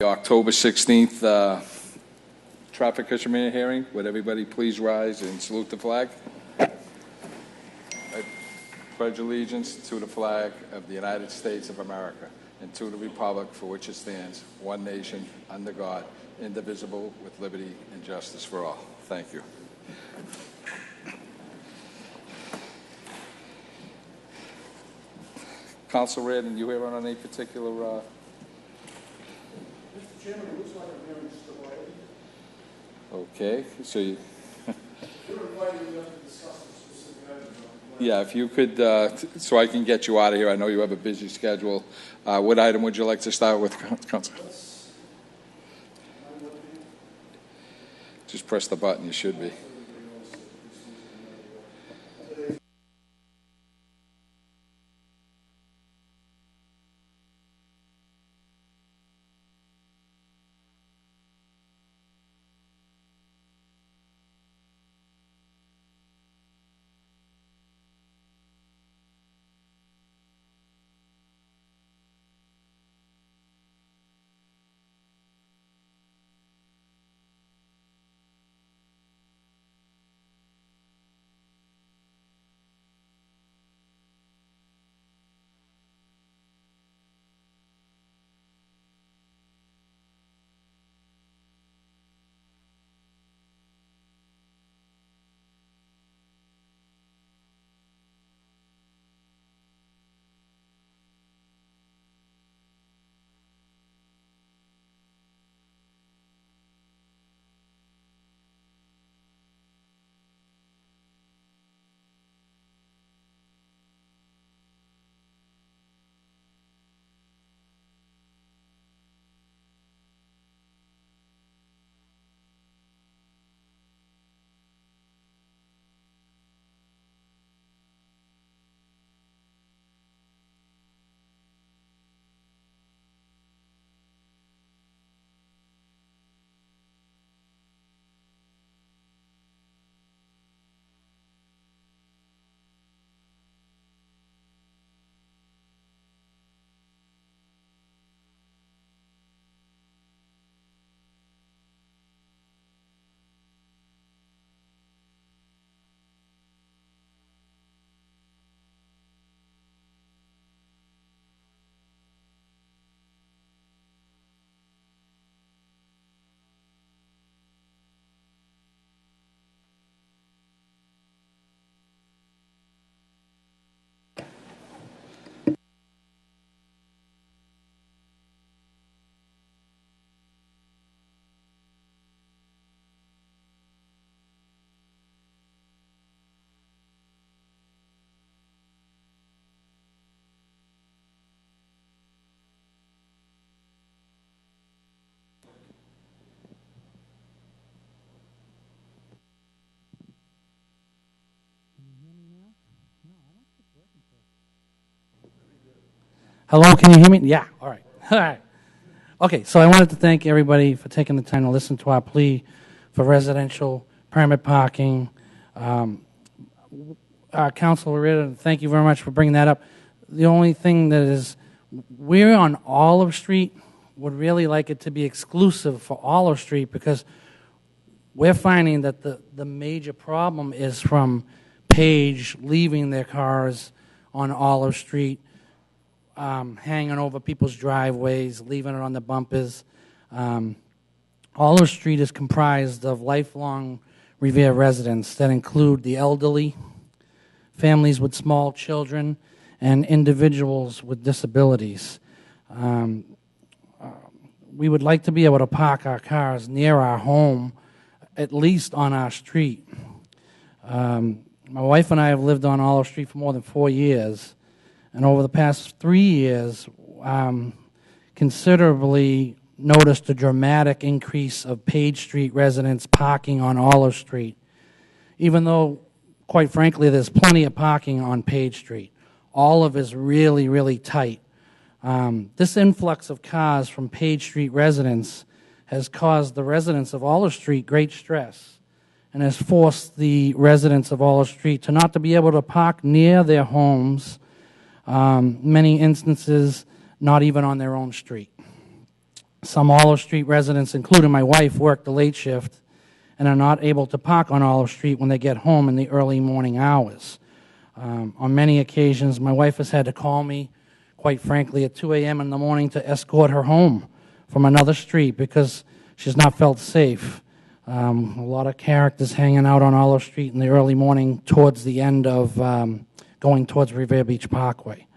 October 16th traffic commission hearing. Would everybody please rise and salute the flag? I pledge allegiance to the flag of the United States of America and to the republic for which it stands, one nation, under God, indivisible, with liberty and justice for all. Thank you. Council Reardon, you here on any particular... Mr. Chairman, it looks like I'm hearing stability. Okay, so you... You're inviting me up to discuss the specific items. Yeah, if you could, so I can get you out of here. I know you have a busy schedule. What item would you like to start with, Council? Just press the button, you should be. Hello, can you hear me? Yeah, all right. All right. Okay, so I wanted to thank everybody for taking the time to listen to our plea for residential permit parking. Councilor Ritter, thank you very much for bringing that up. The only thing that is, we're on Olive Street, would really like it to be exclusive for Olive Street because we're finding that the major problem is from Page leaving their cars on Olive Street, hanging over people's driveways, leaving it on the bumpers. Olive Street is comprised of lifelong Revere residents that include the elderly, families with small children, and individuals with disabilities. We would like to be able to park our cars near our home, at least on our street. My wife and I have lived on Olive Street for more than 4 years, and over the past 3 years, considerably noticed a dramatic increase of Page Street residents parking on Olive Street, even though, quite frankly, there's plenty of parking on Page Street. Olive is really, really tight. This influx of cars from Page Street residents has caused the residents of Olive Street great stress and has forced the residents of Olive Street to not to be able to park near their homes, many instances not even on their own street. Some Olive Street residents, including my wife, work the late shift and are not able to park on Olive Street when they get home in the early morning hours. On many occasions, my wife has had to call me, quite frankly, at 2 a.m. in the morning to escort her home from another street because she's not felt safe. A lot of characters hanging out on Olive Street in the early morning towards the end of going towards Revere Beach Parkway.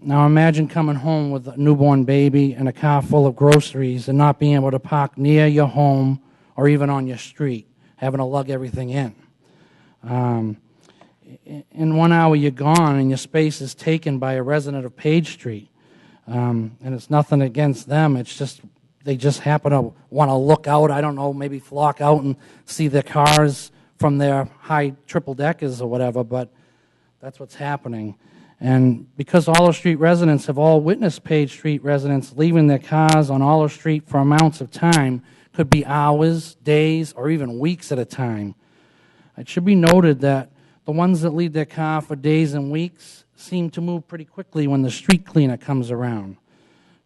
Now imagine coming home with a newborn baby and a car full of groceries and not being able to park near your home or even on your street, having to lug everything in. In 1 hour you're gone and your space is taken by a resident of Page Street. And it's nothing against them, it's just they just happen to want to look out, I don't know, maybe flock out and see their cars from their high triple deckers or whatever, but that's what's happening. And because Olive Street residents have all witnessed Page Street residents leaving their cars on Olive Street for amounts of time, could be hours, days, or even weeks at a time. It should be noted that the ones that leave their car for days and weeks seem to move pretty quickly when the street cleaner comes around.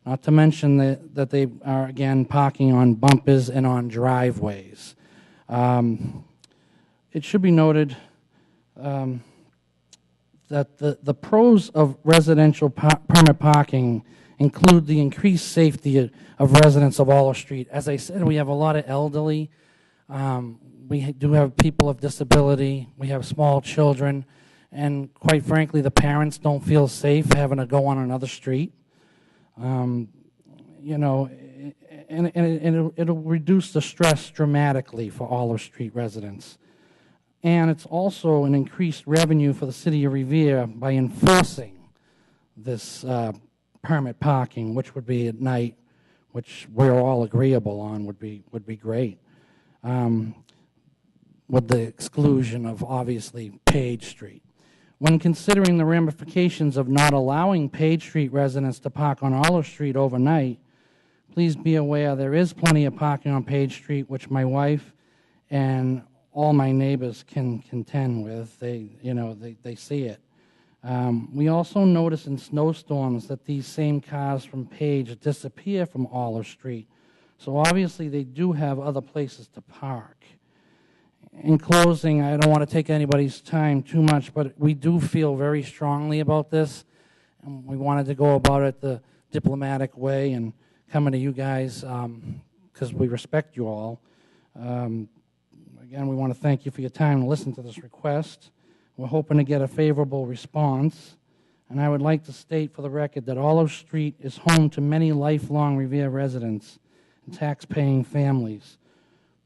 Not to mention that they are, again, parking on bumpers and on driveways. It should be noted that the pros of residential permit parking include the increased safety of residents of Olive Street. As I said, we have a lot of elderly. We do have people of disability. We have small children. And quite frankly, the parents don't feel safe having to go on another street. You know, and it'll reduce the stress dramatically for Olive Street residents. And it's also an increased revenue for the city of Revere by enforcing this permit parking, which would be at night, which we're all agreeable on would be great, with the exclusion of, obviously, Page Street. When considering the ramifications of not allowing Page Street residents to park on Olive Street overnight, please be aware there is plenty of parking on Page Street, which my wife and all my neighbors can contend with. They see it. We also notice in snowstorms that these same cars from Page disappear from Olive Street. So obviously they do have other places to park. In closing, I don't want to take anybody's time too much, but we do feel very strongly about this. And we wanted to go about it the diplomatic way and coming to you guys because we respect you all. Again, we want to thank you for your time to listen to this request. We're hoping to get a favorable response. And I would like to state for the record that Olive Street is home to many lifelong Revere residents and tax-paying families.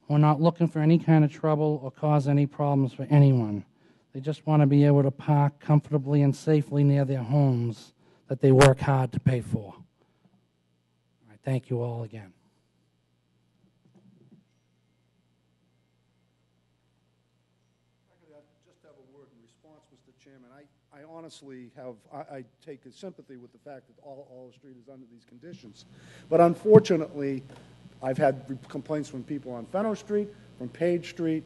We're not looking for any kind of trouble or cause any problems for anyone. They just want to be able to park comfortably and safely near their homes that they work hard to pay for. I thank you all again. Just have a word in response, Mr. Chairman. I honestly I take sympathy with the fact that Olive Street is under these conditions. But unfortunately, I've had complaints from people on Fenno Street, from Page Street,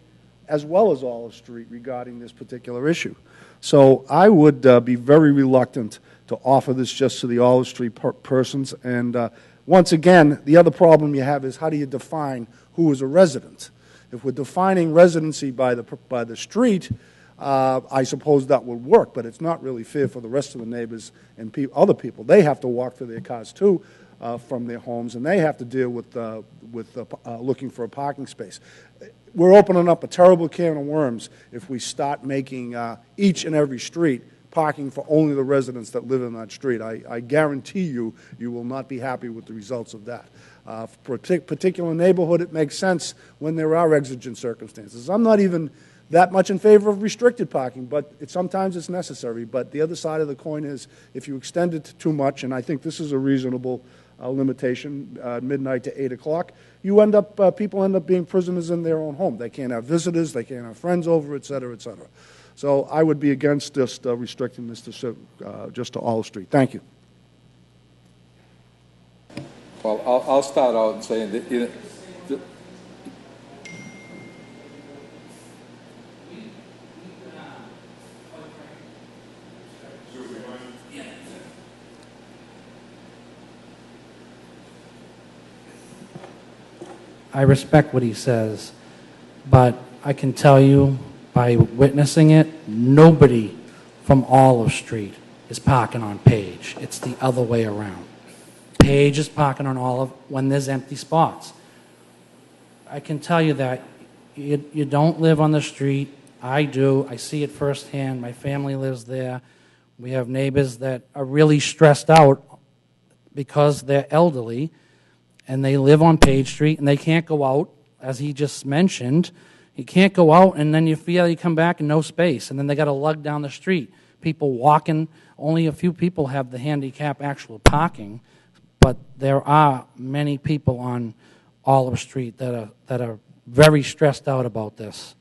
as well as Olive Street regarding this particular issue. So I would be very reluctant to offer this just to the Olive Street persons. And once again, the other problem you have is how do you define who is a resident? If we're defining residency by the street, I suppose that would work, but it's not really fair for the rest of the neighbors and other people. They have to walk to their cars too. From their homes, and they have to deal with looking for a parking space. We're opening up a terrible can of worms if we start making each and every street parking for only the residents that live in that street. I guarantee you will not be happy with the results of that. For a particular neighborhood, it makes sense when there are exigent circumstances. I'm not even that much in favor of restricted parking, but sometimes it's necessary. But the other side of the coin is if you extend it too much, and I think this is a reasonable limitation, midnight to 8 o'clock, people end up being prisoners in their own home. They can't have visitors, they can't have friends over, et cetera, et cetera. So I would be against just restricting this to just to Olive Street. Thank you. Well, I'll start out saying that I respect what he says, but I can tell you by witnessing it, nobody from Olive Street is parking on Page. It's the other way around. Page is parking on Olive when there's empty spots. I can tell you that you don't live on the street. I do. I see it firsthand. My family lives there. We have neighbors that are really stressed out because they're elderly and they live on Page Street and they can't go out, as he just mentioned. You can't go out, and then you feel you come back and no space, and then they got to lug down the street. People walking, only a few people have the handicap actual parking, but there are many people on Olive Street that are very stressed out about this.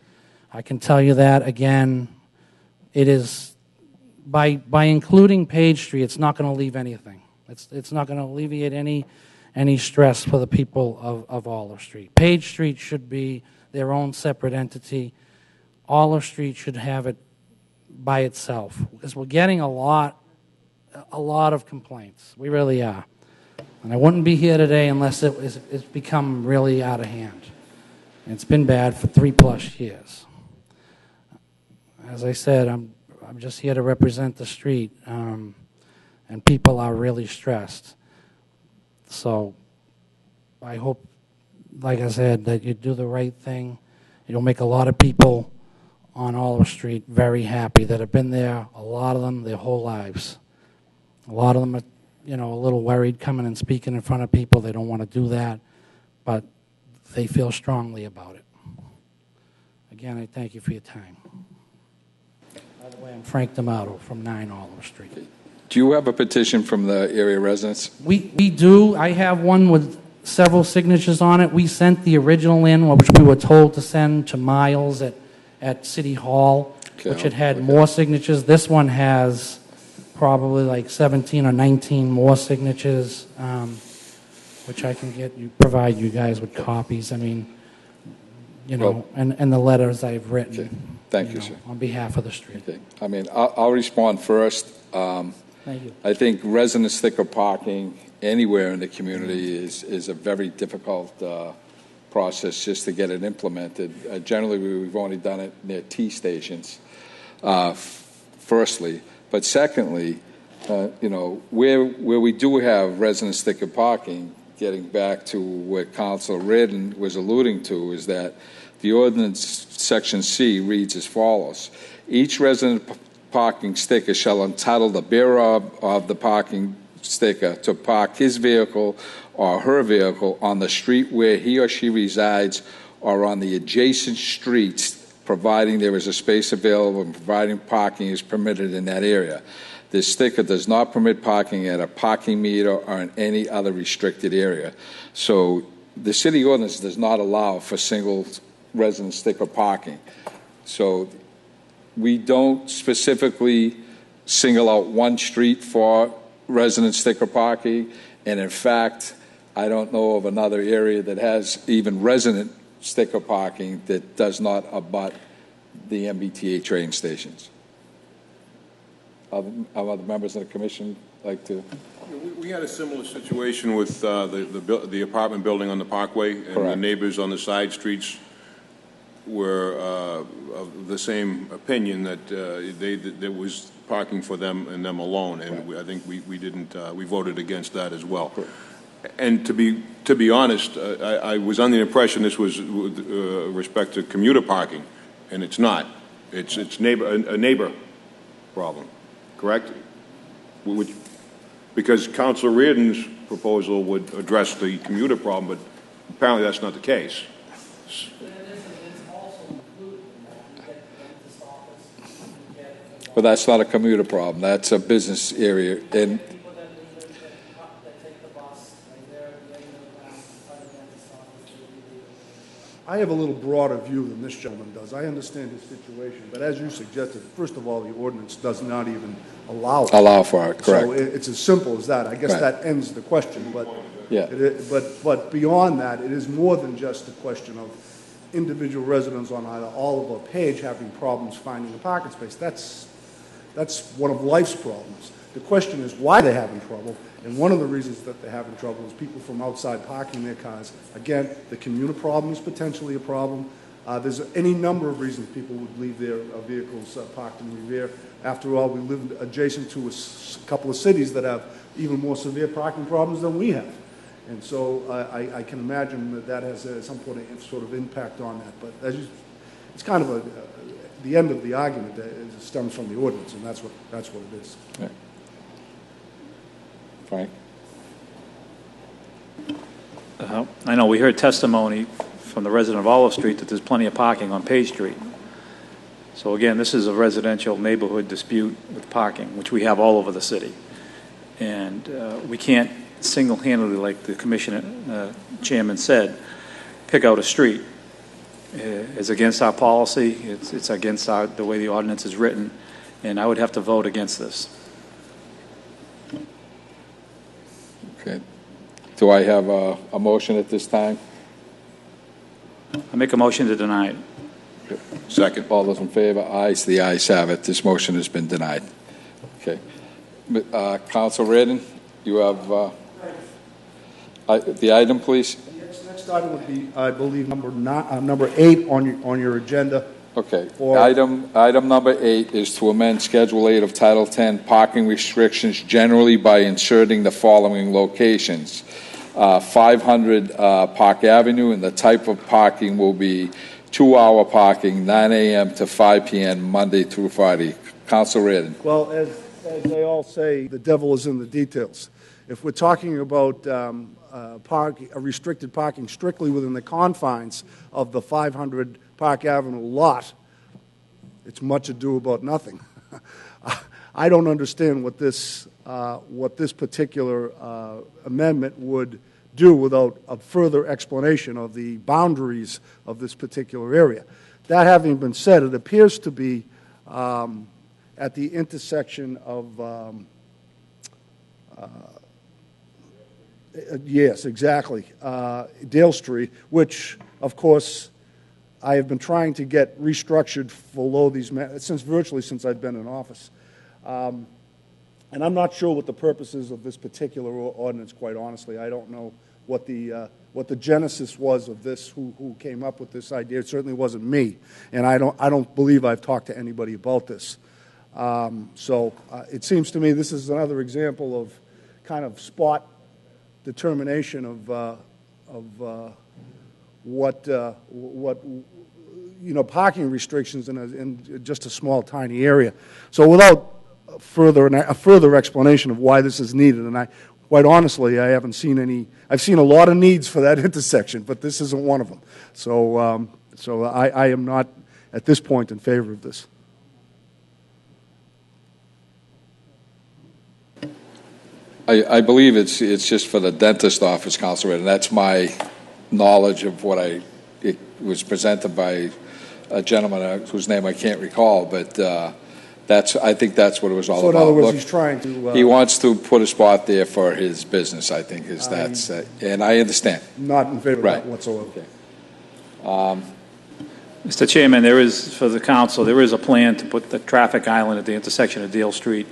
I can tell you that, again, it is, by including Page Street, it's not going to leave anything. It's not going to alleviate any stress for the people of Olive Street. Page Street should be their own separate entity. Olive Street should have it by itself, because we're getting a lot of complaints. We really are. And I wouldn't be here today unless it's become really out of hand. And it's been bad for 3+ years. As I said, I'm just here to represent the street, and people are really stressed. So I hope, like I said, that you do the right thing. You'll make a lot of people on Olive Street very happy that have been there, a lot of them, their whole lives. A lot of them are, a little worried coming and speaking in front of people. They don't want to do that, but they feel strongly about it. Again, I thank you for your time. By the way, I'm Frank D'Amato from 9 Olive Street. Do you have a petition from the area residents? We do. I have one with several signatures on it. We sent the original in, which we were told to send to Miles at City Hall, which had more signatures. This one has probably like 17 or 19 more signatures, which I can provide you guys with copies. I mean, and the letters I've written. Okay. Thank you, sir. On behalf of the street. Okay. I mean, I'll respond first. Thank you. I think resident sticker parking anywhere in the community is a very difficult process just to get it implemented. Generally, we've only done it near T stations, firstly. But secondly, where we do have resident sticker parking, getting back to what Councilor Reardon was alluding to, is that the ordinance section C reads as follows: each resident parking sticker shall entitle the bearer of the parking sticker to park his vehicle or her vehicle on the street where he or she resides or on the adjacent streets, providing there is a space available and providing parking is permitted in that area. This sticker does not permit parking at a parking meter or in any other restricted area. So the city ordinance does not allow for single resident sticker parking. So we don't specifically single out one street for resident sticker parking, and in fact, I don't know of another area that has even resident sticker parking that does not abut the MBTA train stations. Other members of the commission like to? We had a similar situation with the apartment building on the Parkway, and Correct. The neighbors on the side streets were of the same opinion that there was parking for them and them alone, and I think we didn't we voted against that as well. Correct. And to be honest, I was under the impression this was with respect to commuter parking, and it's not. It's a neighbor problem, correct? Because Councilor Reardon's proposal would address the commuter problem, but apparently that's not the case. But that's not a commuter problem. That's a business area. And I have a little broader view than this gentleman does. I understand his situation, but as you suggested, first of all, the ordinance does not even allow it. allow for it, correct. So it's as simple as that. I guess Right. that ends the question, but Yeah. but beyond that, it is more than just a question of individual residents on either Olive or Page having problems finding a parking space. That's one of life's problems. The question is why they're having trouble, and one of the reasons that they're having trouble is people from outside parking their cars. Again, the commuter problem is potentially a problem. There's any number of reasons people would leave their vehicles parked in Revere. After all, we live adjacent to a couple of cities that have even more severe parking problems than we have. And so I can imagine that that has some sort of impact on that. But it's kind of the end of the argument that stems from the ordinance, and that's what it is. Yeah. Frank? I know we heard testimony from the resident of Olive Street that there's plenty of parking on Page Street. So again, this is a residential neighborhood dispute with parking, which we have all over the city. And we can't single-handedly, like the commissioner chairman said, pick out a street. It's against our policy. It's against the way the ordinance is written, and I would have to vote against this. Okay. Do I have a motion at this time? I make a motion to deny it. Second. All those in favor? Ayes. The ayes have it. This motion has been denied. Okay. Council Reardon, you have the item, please. Next item would be, I believe, number 8 on your agenda. Okay. Item number 8 is to amend Schedule 8 of Title 10 parking restrictions generally by inserting the following locations. 500 Park Avenue, and the type of parking will be 2-hour parking, 9 a.m. to 5 p.m. Monday through Friday. Council Reardon. Well, as they all say, the devil is in the details. If we're talking about restricted parking strictly within the confines of the 500 Park Avenue lot, it's much ado about nothing. I don't understand what this particular amendment would do without a further explanation of the boundaries of this particular area. That having been said, it appears to be at the intersection of yes, exactly, Dale Street, which, of course, I have been trying to get restructured below these virtually since I've been in office. And I'm not sure what the purpose is of this particular ordinance, quite honestly. I don't know what the genesis was of this, who came up with this idea. It certainly wasn't me, and I don't believe I've talked to anybody about this. So it seems to me this is another example of kind of spot determination of what parking restrictions in just a small, tiny area. So without a further explanation of why this is needed, and quite honestly, I haven't seen any. I've seen a lot of needs for that intersection, but this isn't one of them. So I am not at this point in favor of this. I believe it's just for the dentist office, Council Reardon. That's my knowledge of what it was presented by a gentleman whose name I can't recall, but I think that's what it was all about. So in other words, he's trying to... he wants to put a spot there for his business, I think, and I understand. Not in favor of Right. that whatsoever. Okay. Mr. Chairman, for the council, there is a plan to put the traffic island at the intersection of Dale Street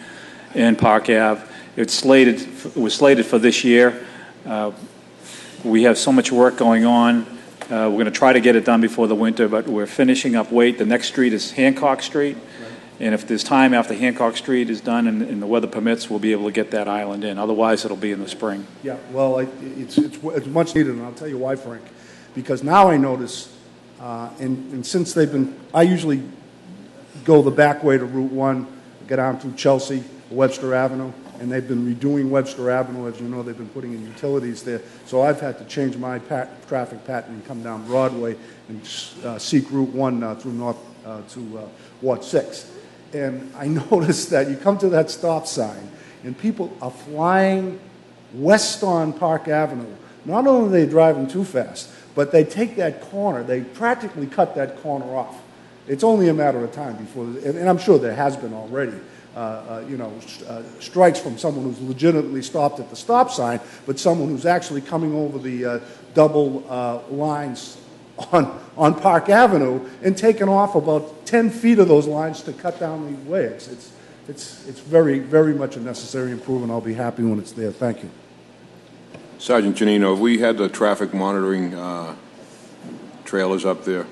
and Park Ave. It was slated for this year. We have so much work going on. We're going to try to get it done before the winter, but we're finishing up Waite. The next street is Hancock Street. And if there's time after Hancock Street is done and the weather permits, we'll be able to get that island in. Otherwise, it'll be in the spring. Yeah, well, it's much needed, and I'll tell you why, Frank. Because now I notice, and since I usually go the back way to Route 1, get down through Chelsea, Webster Avenue, and they've been redoing Webster Avenue. As you know, they've been putting in utilities there. So I've had to change my traffic pattern and come down Broadway and seek Route 1 through north to Ward 6. And I noticed that you come to that stop sign, and people are flying west on Park Avenue. Not only are they driving too fast, but they take that corner. They practically cut that corner off. It's only a matter of time before, and I'm sure there has been already, strikes from someone who's legitimately stopped at the stop sign, but someone who's actually coming over the double lines on Park Avenue and taken off about 10 feet of those lines to cut down the way. it's very, very much a necessary improvement. I'll be happy when it's there. Thank you. Sergeant Giannino, have we had the traffic monitoring trailers up there?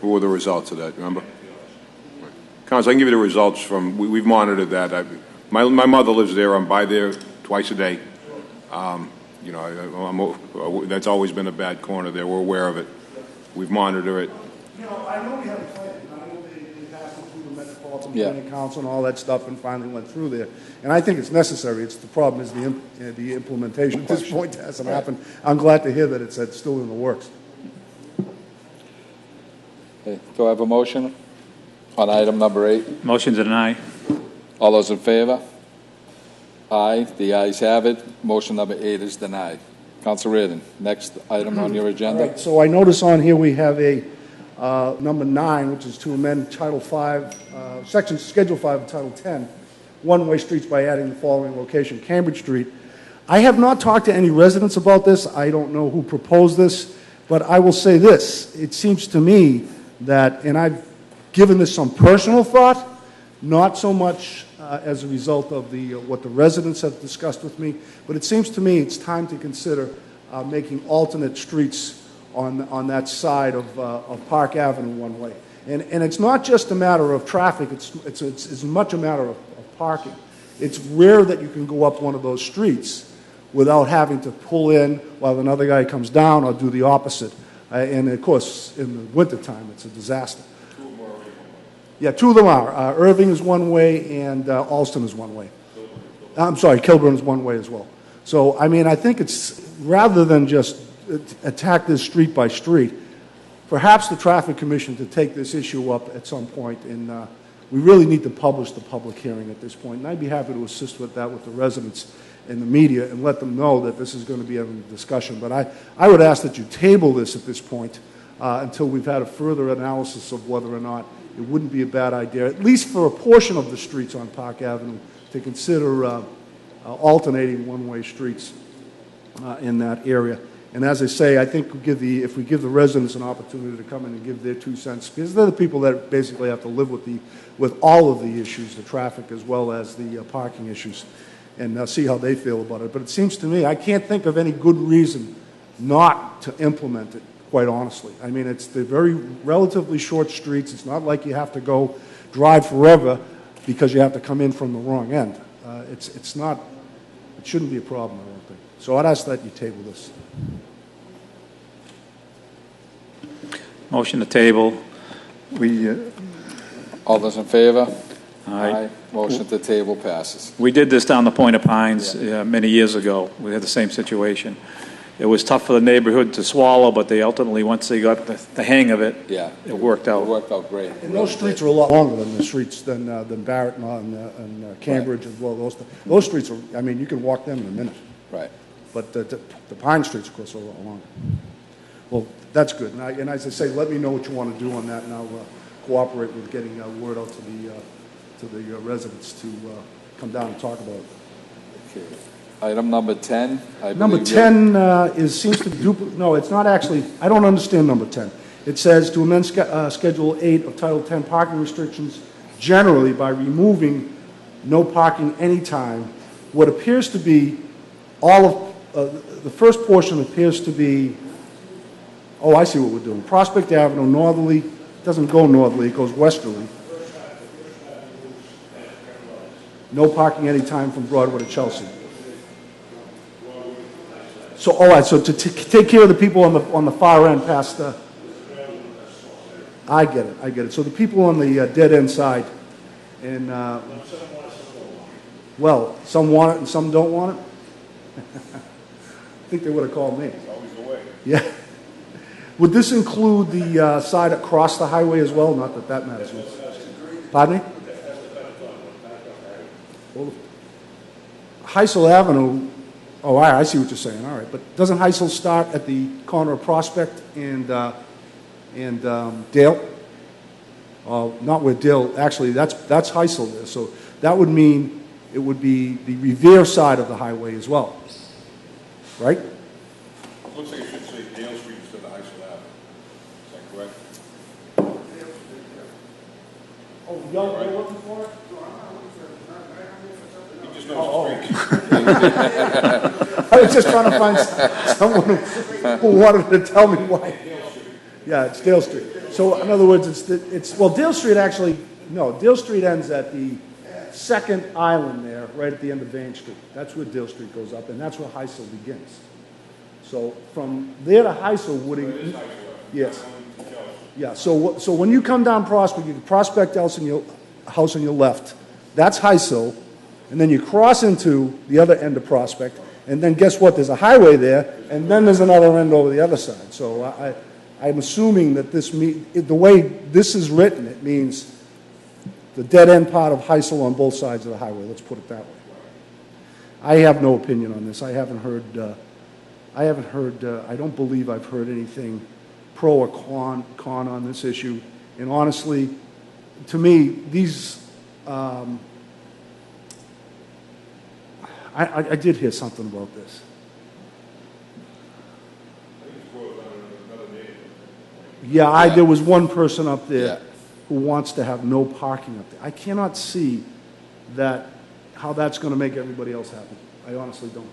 What were the results of that, remember? Counsel, I can give you the results from, we've monitored that. My mother lives there. I'm by there twice a day. You know, that's always been a bad corner there. We're aware of it. We've monitored it. You know, I know we have a plan. I know they passed it through the Metropolitan Planning Council and all that stuff and finally went through there. And I think it's necessary. The problem is the implementation. At this point, it hasn't happened. I'm glad to hear that it's still in the works. Okay. Do I have a motion on item number 8? Motion to deny. All those in favor? Aye. The ayes have it. Motion number 8 is denied. Council Reardon, next item on your agenda. All right, so I notice on here we have a number 9, which is to amend Title 5, Schedule 5 of Title 10, one-way streets by adding the following location: Cambridge Street. I have not talked to any residents about this. I don't know who proposed this, but I will say this. It seems to me that, and I've given this some personal thought, not so much as a result of what the residents have discussed with me, but it seems to me it's time to consider making alternate streets on that side of Park Avenue one way. And it's not just a matter of traffic, it's as much a matter of parking. It's rare that you can go up one of those streets without having to pull in while another guy comes down or do the opposite. And of course, in the wintertime, it's a disaster. Yeah, 2 of them are. Irving is one way and Alston is one way. I'm sorry, Kilburn is one way as well. So, I mean, I think it's, rather than just attack this street by street, perhaps the Traffic Commission to take this issue up at some point, and we really need to publish the public hearing at this point. And I'd be happy to assist with that with the residents and the media and let them know that this is going to be a discussion. But I would ask that you table this at this point until we've had a further analysis of whether or not it wouldn't be a bad idea, at least for a portion of the streets on Park Avenue, to consider alternating one-way streets in that area. And as I say, I think if we give the residents an opportunity to come in and give their 2 cents, because they're the people that basically have to live with all of the issues, the traffic as well as the parking issues, and see how they feel about it. But it seems to me, I can't think of any good reason not to implement it, quite honestly. I mean, it's the very relatively short streets. It's not like you have to go drive forever because you have to come in from the wrong end. It's not, it shouldn't be a problem, I don't think. So I'd ask that you table this. Motion to table. All those in favor? Aye. Motion to table passes. We did this down the Point of Pines many years ago. We had the same situation. It was tough for the neighborhood to swallow, but they ultimately, once they got the hang of it, it worked out. It worked out great. And those streets are a lot longer than the streets than Barrett and Cambridge as well. Those streets are, I mean, you can walk them in a minute. Right. But the Pine Streets, of course, are a lot longer. Well, that's good. And as I say, let me know what you want to do on that, and I'll cooperate with getting word out to the residents to come down and talk about it. Okay. Item number 10. Number 10 seems to duplicate. No, it's not actually. I don't understand number 10. It says to amend Schedule 8 of Title 10 parking restrictions generally by removing no parking anytime. What appears to be all of the first portion appears to be. Oh, I see what we're doing. Prospect Avenue, northerly. It doesn't go northerly. It goes westerly. No parking anytime from Broadway to Chelsea. So, all right. So to take care of the people on the far end past the. I get it. So the people on the dead end side, and well, some want it and some don't want it. I think they would have called me. It's always the way. Yeah. Would this include the side across the highway as well? Not that matters. Pardon me? Well, Heisel Avenue. Oh, I see what you're saying. All right, but doesn't Heisel start at the corner of Prospect and Dale? Not where Dale. Actually, that's Heisel there. So that would mean it would be the Revere side of the highway as well, right? It looks like it should say Dale Street instead of Heisel Avenue. Is that correct? Oh, you're looking for it? I was just trying to find someone who wanted to tell me why. Yeah, it's Dale Street. So in other words, Dale Street actually, no, Dale Street ends at the second island there, right at the end of Vane Street. That's where Dale Street goes up, and that's where Heisel begins. So from there to Heisel, Wooding, yes. Yeah, so when you come down Prospect, you can Prospect house on your left. That's Heisel. And then you cross into the other end of Prospect, and then guess what? There's a highway there, and then there's another end over the other side. So I'm assuming that the way this is written, it means the dead-end part of Heisel on both sides of the highway. Let's put it that way. I have no opinion on this. I don't believe I've heard anything pro or con on this issue. And honestly, to me, these... I did hear something about this. Yeah, there was one person up there who wants to have no parking up there. I cannot see how that's going to make everybody else happy. I honestly don't.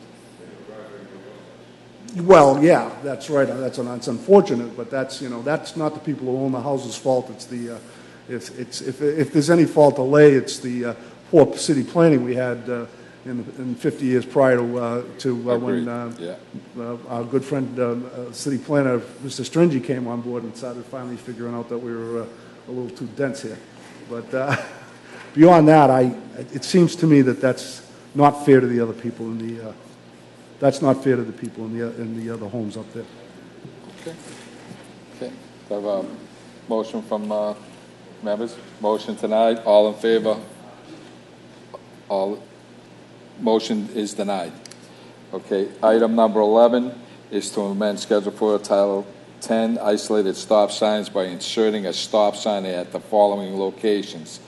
Well, yeah, that's right. That's unfortunate, but that's not the people who own the house's fault. It's if there's any fault of lay, it's the poor city planning we had. In 50 years prior to when our good friend, city planner, Mr. Stringy, came on board and started finally figuring out that we were a little too dense here. But beyond that, it seems to me that that's not fair to the other people in the other homes up there. Okay. Do I have a motion from members? Motion tonight. All in favor? All. Motion is denied. Okay. Item number 11 is to amend Schedule 4 Title 10, isolated stop signs by inserting a stop sign at the following locations.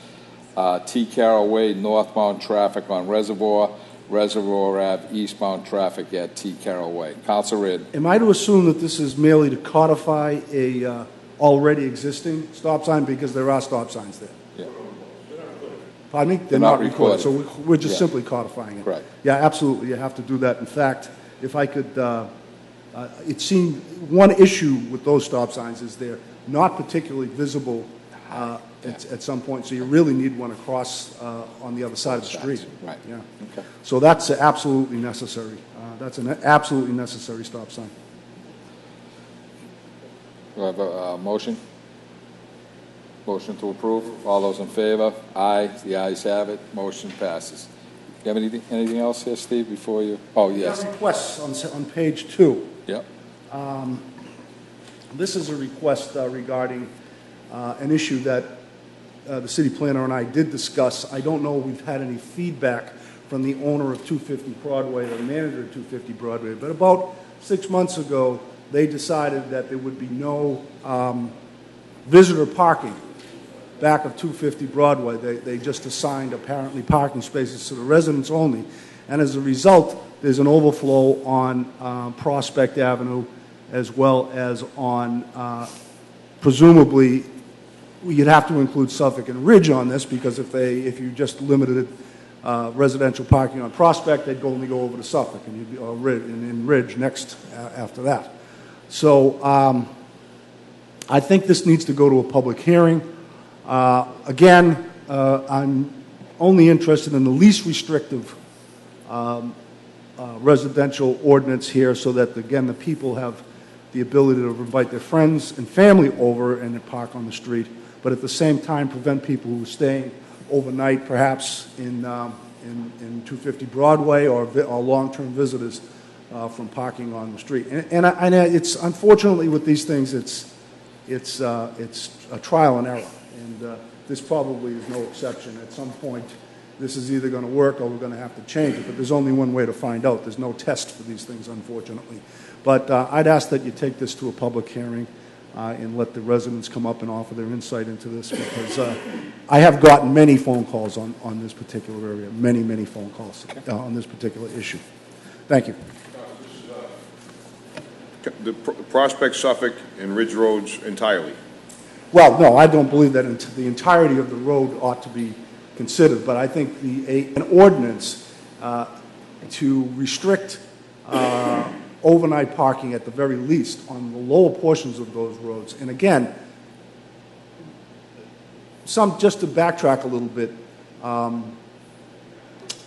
T. Carroll Way, northbound traffic on Reservoir Ave, eastbound traffic at T. Carroll Way. Council Reed. Am I to assume that this is merely to codify a already existing stop sign, because there are stop signs there? Yeah. Pardon me? They're not recorded. So we're just simply codifying it. Correct. Yeah, absolutely. You have to do that. In fact, if I could, it seemed one issue with those stop signs is they're not particularly visible at some point, so you really need one across on the other side of the street. Right. Yeah. Okay. So that's absolutely necessary. That's an absolutely necessary stop sign. Do I have a motion? Motion to approve. All those in favor? Aye. The ayes have it. Motion passes. You have anything else here, Steve, before you? Oh, yes. Requests on page 2. Yep. This is a request regarding an issue that the city planner and I did discuss. I don't know if we've had any feedback from the owner of 250 Broadway or the manager of 250 Broadway, but about 6 months ago, they decided that there would be no visitor parking back of 250 Broadway. They just assigned, apparently, parking spaces to the residents only. And as a result, there's an overflow on Prospect Avenue as well as on, presumably, you'd have to include Suffolk and Ridge on this, because if you just limited residential parking on Prospect, they'd only go over to Suffolk and in Ridge next after that. So I think this needs to go to a public hearing. Again, I'm only interested in the least restrictive residential ordinance here, so that, again, the people have the ability to invite their friends and family over and park on the street, but at the same time prevent people who are staying overnight, perhaps in 250 Broadway or long-term visitors from parking on the street. And it's unfortunately with these things, it's a trial and error. And this probably is no exception. At some point, this is either going to work or we're going to have to change it. But there's only one way to find out. There's no test for these things, unfortunately. But I'd ask that you take this to a public hearing and let the residents come up and offer their insight into this, because I have gotten many phone calls on this particular area, many phone calls on this particular issue. Thank you. The Prospect, Suffolk, and Ridge Roads entirely. Well, no, I don't believe that the entirety of the road ought to be considered, but I think an ordinance to restrict overnight parking at the very least on the lower portions of those roads. And again, just to backtrack a little bit, on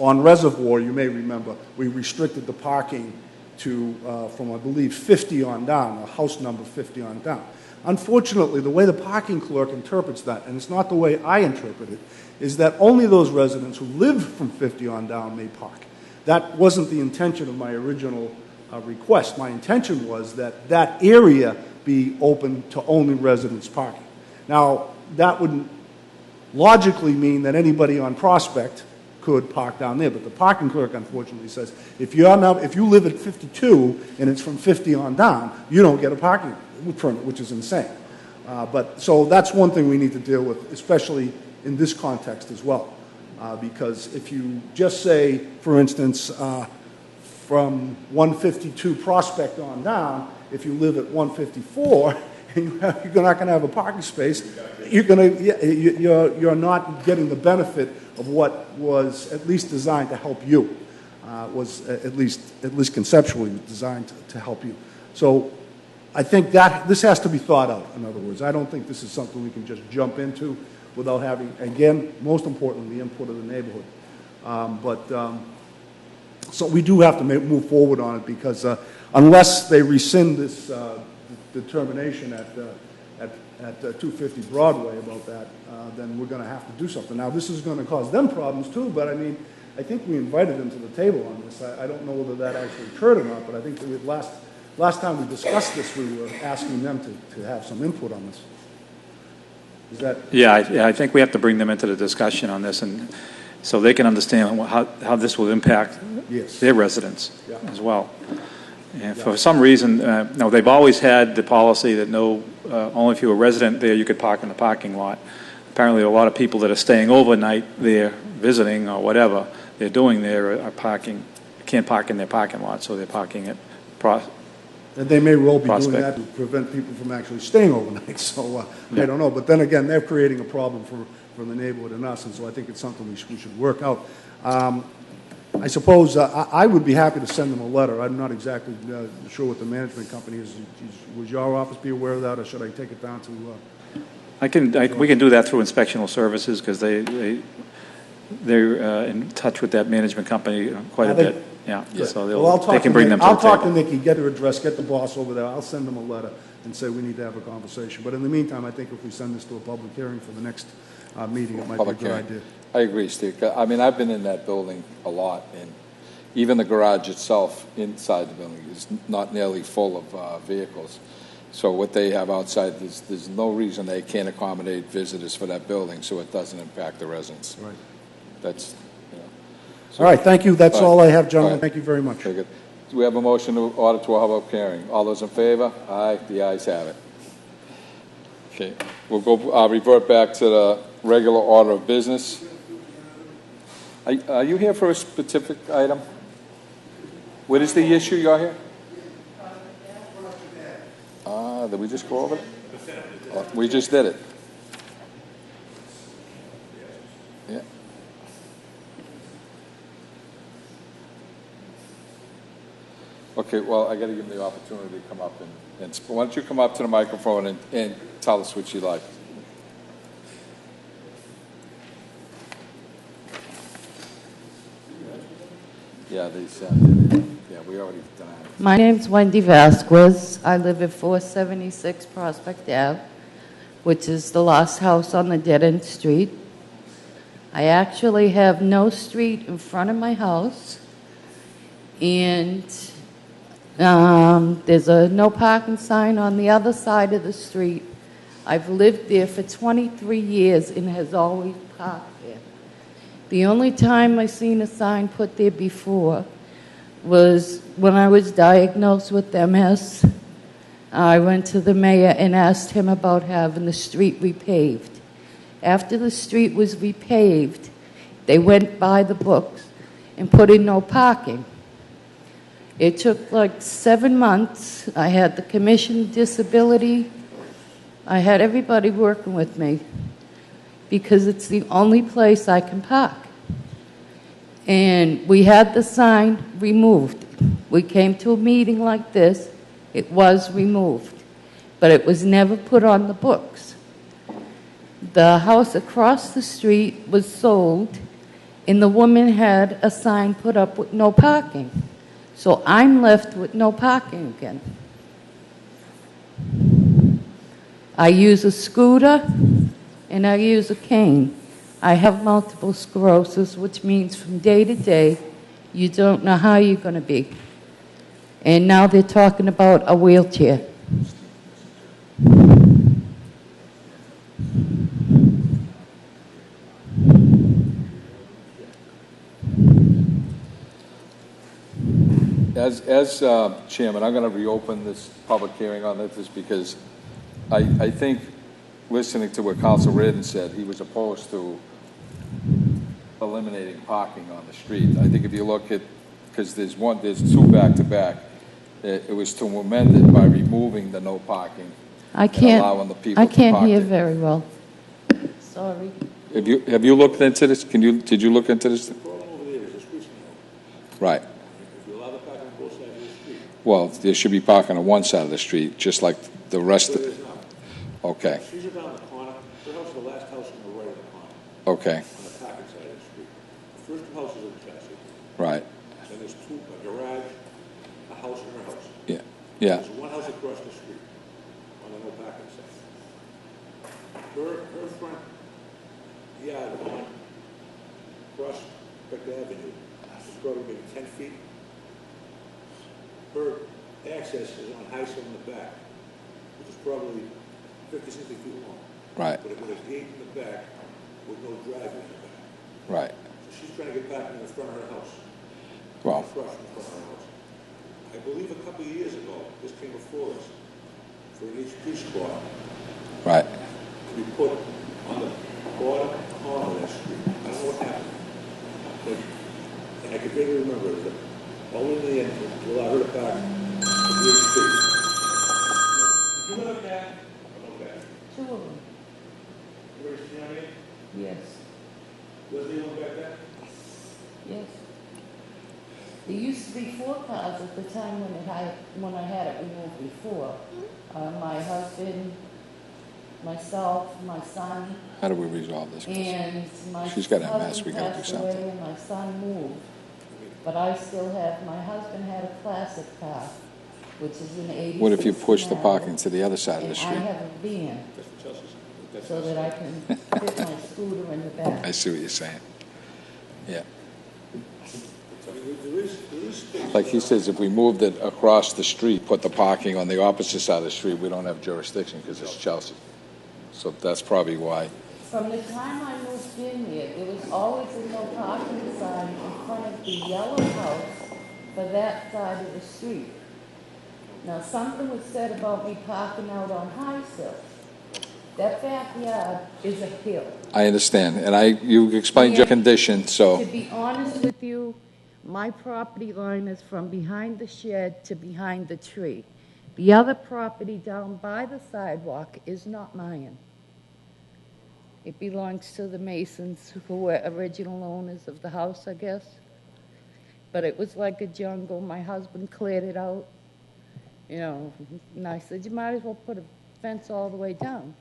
Reservoir, you may remember, we restricted the parking to, from I believe 50 on down, a house number 50 on down. Unfortunately, the way the parking clerk interprets that, and it's not the way I interpret it, is that only those residents who live from 50 on down may park. That wasn't the intention of my original request. My intention was that that area be open to only residents parking. Now, that would logically mean that anybody on Prospect could park down there, but the parking clerk unfortunately says if you live at 52 and it's from 50 on down, you don't get a parking permit, which is insane. So that's one thing we need to deal with, especially in this context as well, because if you just say, for instance, from 152 Prospect on down, if you live at 154 and you're not going to have a parking space, you're not getting the benefit of what was at least designed to help you, was at least conceptually designed to help you. So I think that this has to be thought out, in other words. I don't think this is something we can just jump into without having, again, most importantly, the input of the neighborhood. So we do have to move forward on it because unless they rescind this determination at 250 Broadway about that, then we're going to have to do something. Now, this is going to cause them problems too, but I mean, I think we invited them to the table on this. I don't know whether that actually occurred or not, but I think that last time we discussed this, we were asking them to have some input on this. Is that? Yeah, I think we have to bring them into the discussion on this, and so they can understand how this will impact their residents as well. And for some reason, no, they've always had the policy that only if you're a resident there you could park in the parking lot. Apparently, a lot of people that are staying overnight there, visiting or whatever they're doing there, can't park in their parking lot, so they're parking at and they may well be doing that to prevent people from actually staying overnight. So I don't know. But then again, they're creating a problem for the neighborhood and us, and so I think it's something we should work out. I suppose I would be happy to send them a letter. I'm not exactly sure what the management company is. Would your office be aware of that, or should I take it down to? We can do that through inspectional services because they're in touch with that management company quite a bit. Yeah, so they can bring them to the table. I'll talk to Nikki, get her address, get the boss over there. I'll send them a letter and say we need to have a conversation. But in the meantime, I think if we send this to a public hearing for the next meeting, it might be a good idea. I agree, Steve. I mean, I've been in that building a lot, and even the garage itself inside the building is not nearly full of vehicles. So what they have outside, there's no reason they can't accommodate visitors for that building so it doesn't impact the residents. Right. That's, all right, thank you. That's all I have, gentlemen. Thank you very much. Very good. Do we have a motion to order to a public hearing? All those in favor? Aye. The ayes have it. Okay. We'll go revert back to the regular order of business. Are you here for a specific item? What is the issue you're here? Did we just go over it? We just did it. Yeah. Okay, well, I got to give him the opportunity to come up and why don't you come up to the microphone and tell us what you like. Yeah, we already done it. My name's Wendy Vasquez. I live at 476 Prospect Ave, which is the last house on the dead-end street. I actually have no street in front of my house, and there's a no parking sign on the other side of the street. I've lived there for 23 years and has always parked there. The only time I seen a sign put there before was when I was diagnosed with MS. I went to the mayor and asked him about having the street repaved. After the street was repaved, they went by the books and put in no parking. It took like 7 months. I had the commission disability I had everybody working with me because it's the only place I can park. And we had the sign removed. We came to a meeting like this, it was removed, but it was never put on the books. The house across the street was sold, and the woman had a sign put up with no parking. So I'm left with no parking again. I use a scooter and I use a cane. I have multiple sclerosis, which means from day to day, you don't know how you're going to be. And now they're talking about a wheelchair. As chairman, I'm going to reopen this public hearing on this because I think, listening to what Council Reardon said, he was opposed to eliminating parking on the street. I think if you look at, because there's two back-to-back, it was to amend it by removing the no parking and allowing the people to park. I can't hear very well. Sorry. Have you looked into this? Did you look into this? The problem over there is the street's narrow. Right. If you allow the parking on both sides of the street. Well, there should be parking on one side of the street, just like the rest of There it. is now. Okay, She's around the corner. Her house is the last house on the right of the corner, okay, on the parking side of the street. The first two houses are Chelsea. right, Then there's two, a garage, a house, and her house. yeah, yeah, There's one house across the street on the no parking side. Her front yard on Prospect Avenue is probably maybe 10 feet. Her access is on Heisel in the back, which is probably 50, 60 feet long. right, But it with a gate in the back with no driveway in the back. right. So she's trying to get back in the front of her house. Well, Across from the front of her house. I believe a couple of years ago, this came before us for an HP squad right, to be put on the bottom corner of that street. I don't know what happened. But, and I can vaguely remember it, only in the end to allow her to park for the HP. Did you look at? Okay. Two of them, Where's the yes. Was the one back there? Yes. There used to be 4 cars at the time when I had it removed before. My husband, myself, my son, how do we resolve this? and my She's got a mess, we husband gotta do passed away something. and my son moved. But I still have, my husband had a classic car, which is an 86 What if you push the Camaro, parking to the other side of the and I street? have a van That's what Chelsea's. That's so that I can fit my scooter in the back. I see what you're saying. Yeah. I mean, there is space. Like he says, if we moved it across the street, put the parking on the opposite side of the street, we don't have jurisdiction because it's Chelsea. So that's probably why. From the time I moved in here, there was always a no parking sign in front of the yellow house for that side of the street. Now, something was said about me parking out on Heisel. That backyard is a hill. I understand, and you explained your condition, To so, be honest with you, my property line is from behind the shed to behind the tree. The other property down by the sidewalk is not mine. It belongs to the Masons, who were original owners of the house, I guess. But it was like a jungle. My husband cleared it out, you know, and I said, you might as well put a fence all the way down.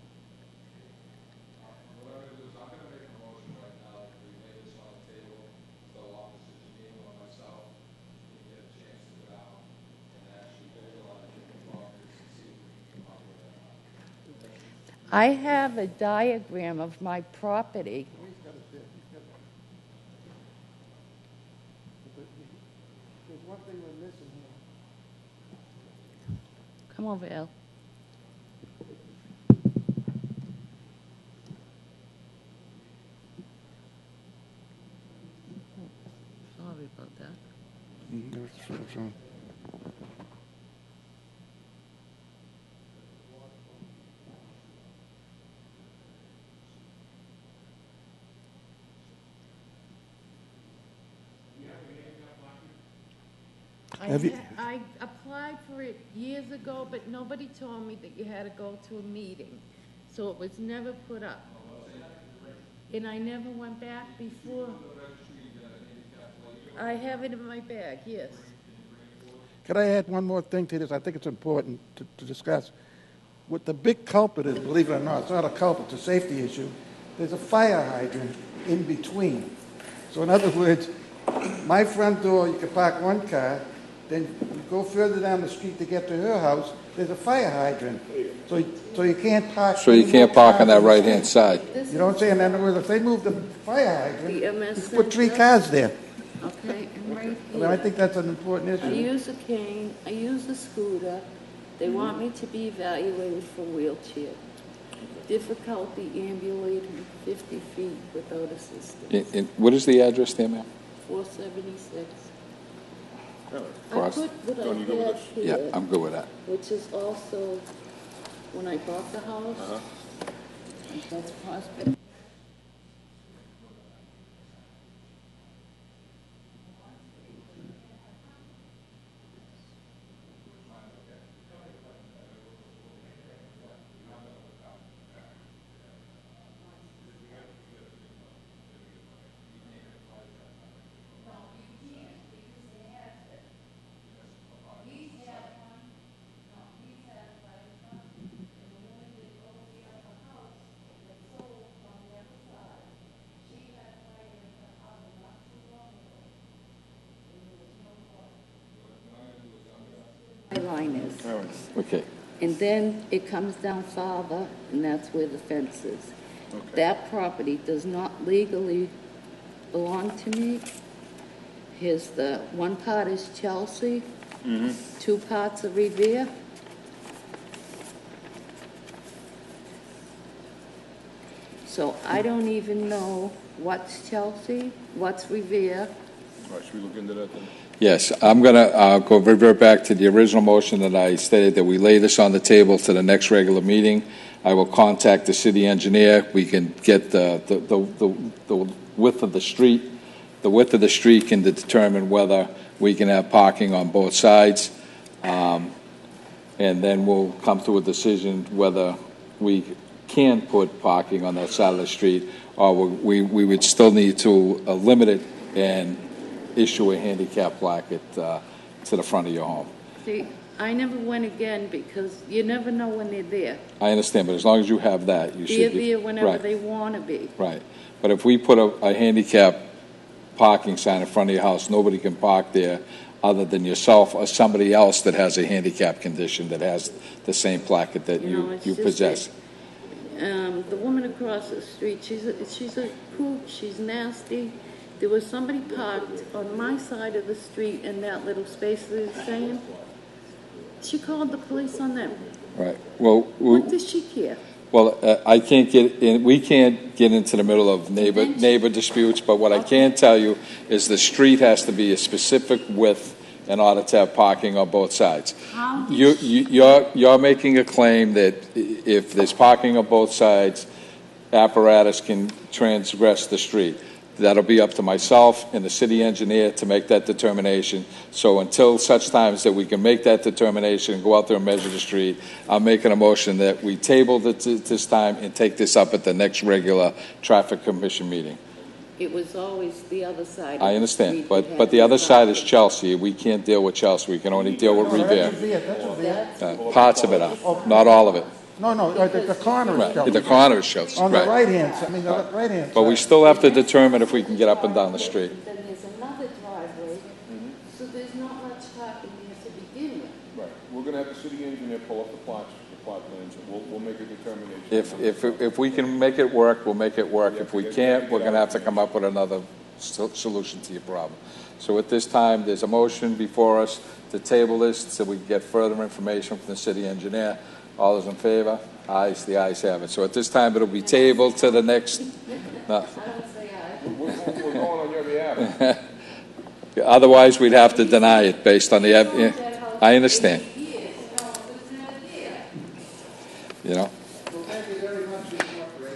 I have a diagram of my property. There's one thing we're missing here. Come over, El. Sorry about that. I applied for it years ago, but nobody told me that you had to go to a meeting. So it was never put up. And I never went back before. I have it in my bag, yes. Could I add one more thing to this? I think it's important to discuss. What the big culprit is, believe it or not, it's not a culprit, it's a safety issue. There's a fire hydrant in between. So in other words, my front door, you can park one car, then you go further down the street to get to her house, there's a fire hydrant. So you can't park. So you can't park on that right-hand side. You know what I'm saying? In other words, if they move the fire hydrant, The MS you can put 3 Center. cars there. Okay, and right I mean, I here. think that's an important I issue. use a cane, I use a scooter. They want me to be evaluated for wheelchair. Difficulty ambulating 50 feet without assistance. What is the address there, ma'am? 476. I Cross. put what I had Yeah, here, I'm good with that. which is also, when I bought the house, that's Prospect. Line is. Okay. And then it comes down farther, and that's where the fence is. That property does not legally belong to me. Here's the, one part is Chelsea, 2 parts of Revere. So I don't even know what's Chelsea, what's Revere. All right, should we look into that then? Yes, I'm going to revert back to the original motion that I stated, that we lay this on the table to the next regular meeting. I will contact the city engineer. We can get the width of the street. The width of the street can determine whether we can have parking on both sides. And then we'll come to a decision whether we can put parking on that side of the street, or we would still need to limit it and issue a handicap plaque to the front of your home. See, I never went again because you never know when they're there. I understand, but as long as you have that, you They're should be. there whenever Right, they want to be. right. But if we put a handicap parking sign in front of your house, nobody can park there other than yourself or somebody else that has a handicap condition that has the same plaque that You know, it's you just possess. The woman across the street, she's a kook, she's nasty. There was somebody parked on my side of the street in that little space that you're saying. She called the police on them. Right. Well, What does she care? I can't get in. We can't get into the middle of neighbor disputes. But what I can tell you is the street has to be a specific width in order to have parking on both sides. You're making a claim that if there's parking on both sides, apparatus can transgress the street. That'll be up to myself and the city engineer to make that determination. So until such times that we can make that determination and go out there and measure the street, I'm making a motion that we table this time and take this up at the next regular traffic commission meeting. It was always the other side. I understand, but the other side is Chelsea. We can't deal with Chelsea. We can only deal with Revere. Parts of it are, not all of it. No, the corner is Right. Chelsea. The corner is Chelsea, On the right. right-hand side, the right-hand side. But we still have to determine if we can get up and down the street. Then there's another driveway, so there's not much parking there to begin with. Right, we're gonna have the city engineer pull up the plot plans, and we'll make a determination. If we can make it work, we'll make it work. If we can't, we're going to have to come up with another solution to your problem. So at this time, there's a motion before us to table this so we can get further information from the city engineer. All those in favor? Ayes, the ayes have it. So at this time, it'll be tabled to the next. No. We're going on your behalf. Otherwise, we'd have to deny it based on the. I understand. You know.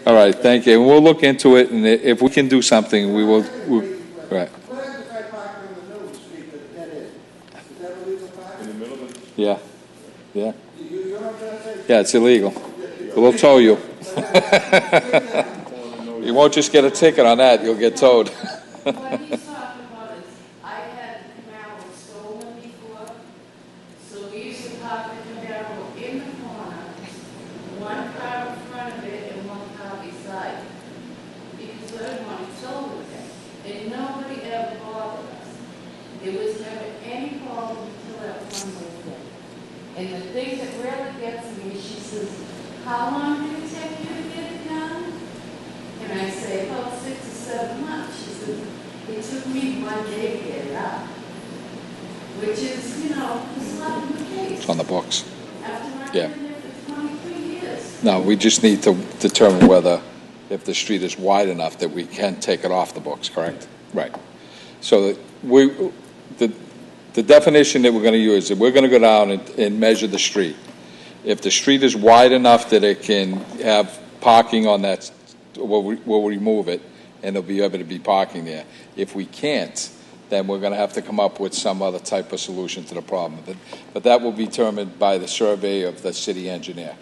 All right, thank you. And we'll look into it, and if we can do something, we will. Right. What happens if I park in the middle of the street that dead end? Is that illegal parking? In the middle of it, Yeah. Yeah. You know what I'm trying to say? Yeah, it's illegal. It's We'll tow you. You won't just get a ticket on that, you'll get towed. What he's talking about is, I had the Camaro stolen before, so we used to park the Camaro in the corner, one car in front of it and one car beside it, because we didn't want to tow with it, and nobody ever bothered us. There was never any problem until that one-way thing. And the thing that really gets me, she says, how long did it take you to get it done? And I say, about 6 or 7 months. She says, it took me 1 day to get it up. Which is, is not the case. It's on the books. After I've Yeah. been there for 23 years. No, we just need to determine whether, if the street is wide enough that we can take it off the books, correct? Right. So the definition that we're going to use, is we're going to go down and measure the street. If the street is wide enough that it can have parking on that, we'll remove it, and they'll be able to be parking there. If we can't, then we're going to have to come up with some other type of solution to the problem. But that will be determined by the survey of the city engineer.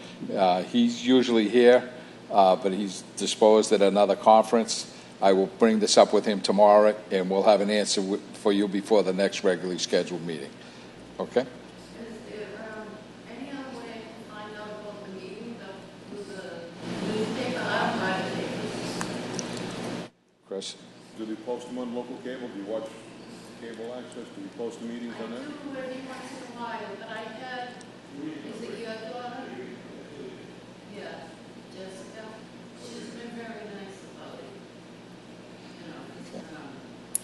He's usually here, but he's disposed at another conference. I will bring this up with him tomorrow, and we'll have an answer for you before the next regularly scheduled meeting. Okay? Is there any other way to find out about the meeting with the newspaper? I'm trying to take this. Chris? Do they post them on local cable? Do you watch cable access? Do we post the meetings on I that? do every once in a while, but I had, is it your daughter? Yeah, Jessica. She's been very nice about it.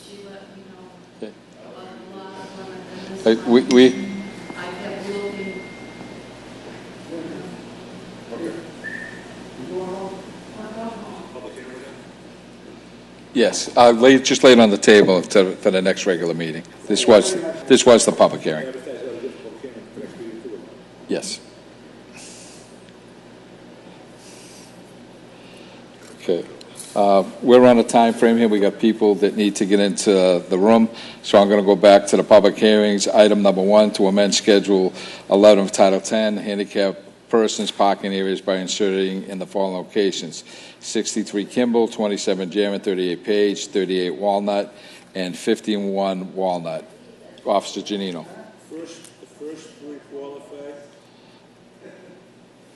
She let me know Okay. about the last one and then this We one. I kept looking. Yes, just lay it on the table for the next regular meeting. This was the public hearing. Yes. Okay. We're on a time frame here. We got people that need to get into the room, so I'm going to go back to the public hearings. Item number 1, to amend Schedule 11 of Title 10, handicap persons parking areas by inserting in the following locations: 63 Kimball, 27 Jermyn, 38 Page, 38 Walnut, and 51 Walnut. Officer Giannino. The first 3 qualified.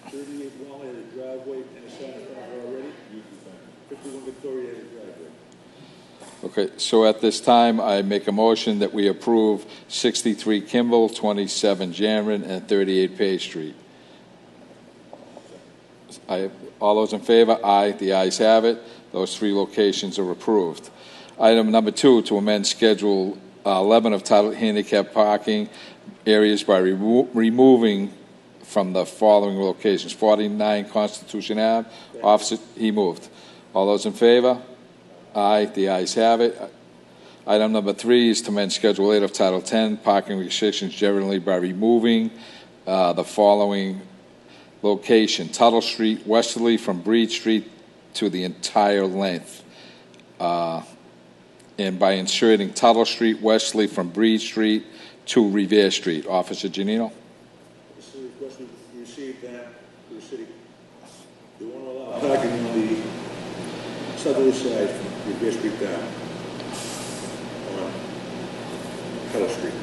38 Walnut has a driveway and a sign in front of it already. 51 Victoria has a driveway. Okay, so at this time, I make a motion that we approve 63 Kimball, 27 Jermyn, and 38 Page Street. All those in favor? Aye. The ayes have it. Those 3 locations are approved. Item number 2, to amend Schedule 11 of Title Handicap Parking Areas by removing from the following locations: 49 Constitution Ave. Officer, he moved. All those in favor? Aye. The ayes have it. Item number 3 is to amend Schedule 8 of Title 10 Parking Restrictions generally by removing the following location: Tuttle Street westerly from Breed Street to the entire length, and by inserting Tuttle Street westerly from Breed Street to Revere Street. Officer Giannino. This is a request we received that to the city. They want to allow parking on the southerly side from Revere Street down on Kettle Street.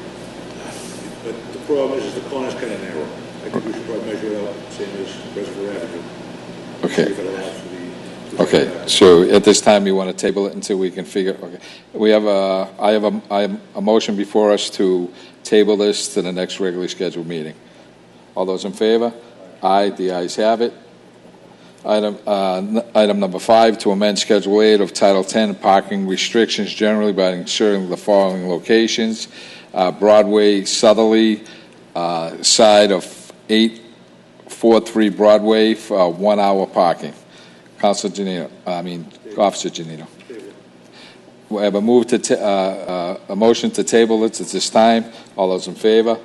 But the problem is the corner's kind of narrow. I think we should probably measure it out, same as Reservoir Avenue. Okay. See if it allows for the. Okay, so at this time, you want to table it until we can figure, okay. I have a motion before us to table this to the next regularly scheduled meeting. All those in favor? Aye, the ayes have it. Item number 5, to amend Schedule 8 of Title 10 Parking Restrictions generally by inserting the following locations: Broadway southerly side of 843 Broadway for 1 hour parking. Officer Giannino. We have a motion to table it at this time. All those in favor?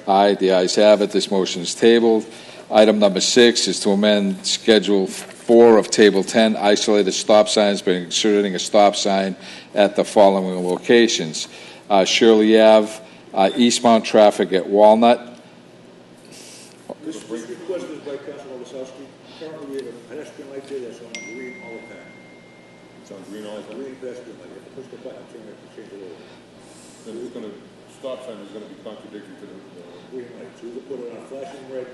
Aye. The ayes have it. This motion is tabled. Item number 6 is to amend Schedule 4 of Table 10, isolated stop signs by inserting a stop sign at the following locations: Shirley Ave, eastbound traffic at Walnut. This request is by Councilor Wasowski. green pedestrian light, you have to push the button, change it over. Then it's gonna, stop sign is gonna be contradictory to the, Green light, so either put it on flashing red,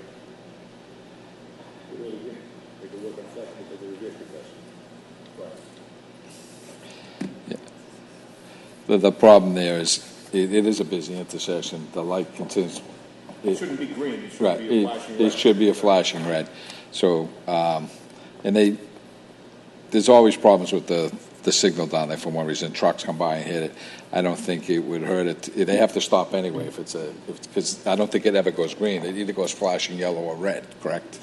put it on green, make it work on flashing because the Revere Street does. Right. The problem there is, it is a busy intersection. The light continues. it shouldn't be green, it should Right, be a flashing red. it should be a flashing red. So, and there's always problems with the signal down there for one reason. Trucks come by and hit it. I don't think it would hurt it. They have to stop anyway because I don't think it ever goes green. It either goes flashing yellow or red, correct?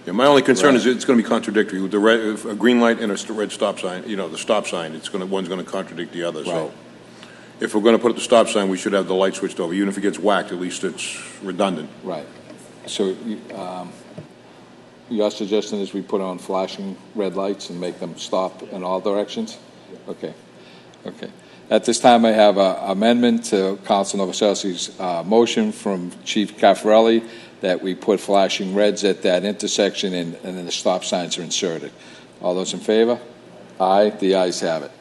Yeah, my only concern Right. is it's gonna be contradictory. With the red, if a green light and a red stop sign, the stop sign, one's gonna contradict the other, Right. so. If we're gonna put up the stop sign, we should have the light switched over. Even if it gets whacked, at least it's redundant. Right. So your suggestion is we put on flashing red lights and make them stop in all directions? Okay. Okay. At this time, I have an amendment to Council Novoselsky's motion from Chief Caffarelli that we put flashing reds at that intersection and then the stop signs are inserted. All those in favor? Aye. The ayes have it.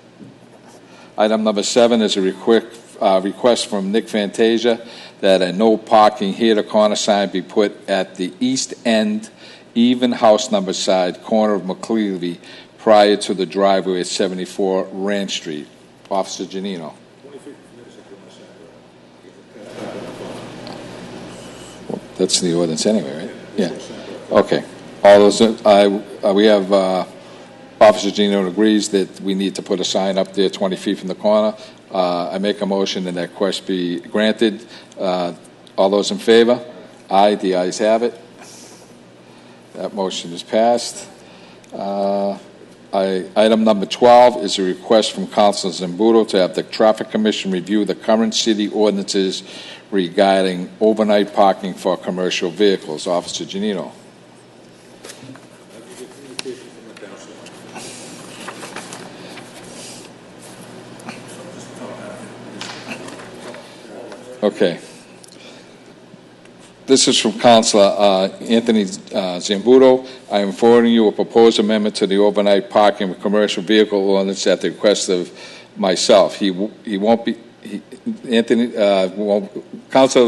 Item number 7 is a request from Nick Fantasia that a no parking here to corner sign be put at the east end, even house number side, corner of McClevey, prior to the driveway at 74 Ranch Street. Officer Giannino. Well, that's the ordinance anyway, right? Yeah. Okay. All those, we have, Officer Giannino agrees that we need to put a sign up there 20 feet from the corner. I make a motion that request be granted. All those in favor? Aye. The ayes have it. That motion is passed. Item number 12 is a request from Councilor Zambuto to have the Traffic Commission review the current city ordinances regarding overnight parking for commercial vehicles. Officer Giannino. Okay. This is from Councilor Anthony Zambuto. I am forwarding you a proposed amendment to the overnight parking of commercial vehicle ordinance at the request of myself. Councilor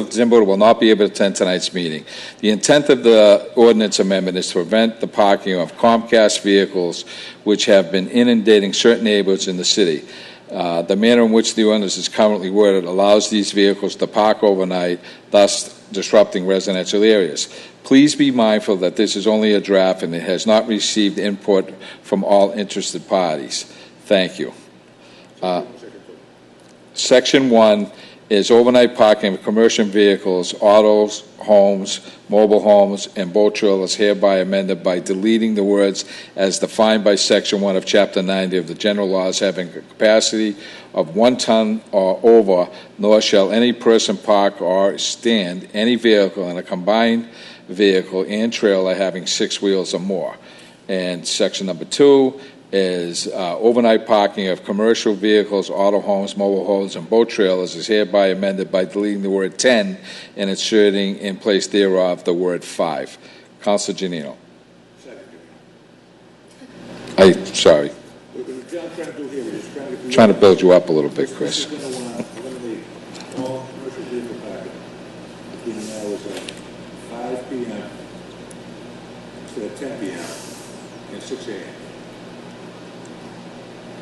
Zambuto will not be able to attend tonight's meeting. The intent of the ordinance amendment is to prevent the parking of Comcast vehicles which have been inundating certain neighborhoods in the city. The manner in which the ordinance is currently worded allows these vehicles to park overnight, thus disrupting residential areas. Please be mindful that this is only a draft and it has not received input from all interested parties. Thank you. Section 1 is overnight parking of commercial vehicles, autos, homes, mobile homes, and boat trailers hereby amended by deleting the words as defined by Section 1 of Chapter 90 of the general laws having a capacity of 1 ton or over, nor shall any person park or stand any vehicle in a combined vehicle and trailer having 6 wheels or more. And Section number 2 is overnight parking of commercial vehicles, auto homes, mobile homes, and boat trailers is hereby amended by deleting the word 10 and inserting in place thereof the word 5. Councilor Giannino. Sorry. Trying to build you up a little bit, Chris. This is going to eliminate all commercial vehicle parking between the hours of 5 p.m. instead of 10 p.m. and 6 a.m.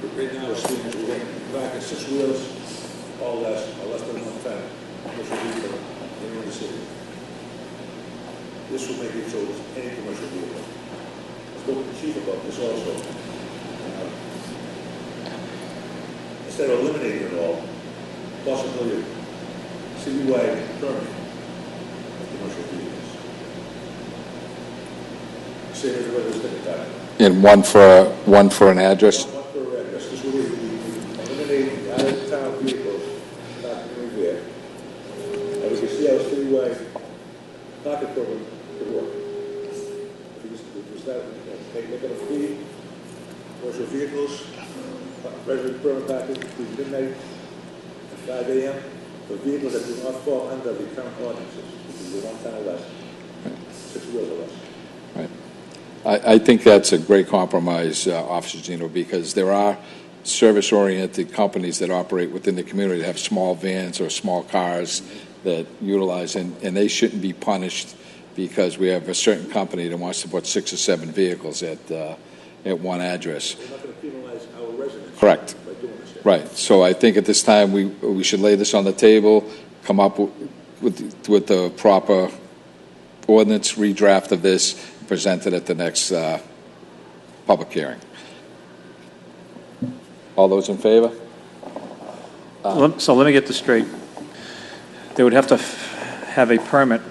But right now, we're back at 6 wheels or less than 1 ton commercial vehicle in the city. This will make it so it's any commercial vehicle. I spoke to the chief about this also. Instead of eliminating it all, possibility of citywide permit of commercial vehicles. Same as the regular sticker time. And one for an address? One per address. This will eliminate out-of-town vehicles parking in Revere. And we can see how a citywide parking program could work. We start making a fee, commercial vehicles, resident permit parking between midnight and 5 a.m. for vehicles that do not fall under the current ordinances, which is the 1 ton or less, 6 wheels or less. Right. I think that's a great compromise, Officer Gino, because there are service-oriented companies that operate within the community that have small vans or small cars that utilize, and they shouldn't be punished because we have a certain company that wants to put 6 or 7 vehicles at one address. We're not going to penalize our residents. Correct. By doing this. Right. So I think at this time we should lay this on the table, come up with the proper ordinance redraft of this, present it at the next public hearing. All those in favor? So let me get this straight. They would have to have a permit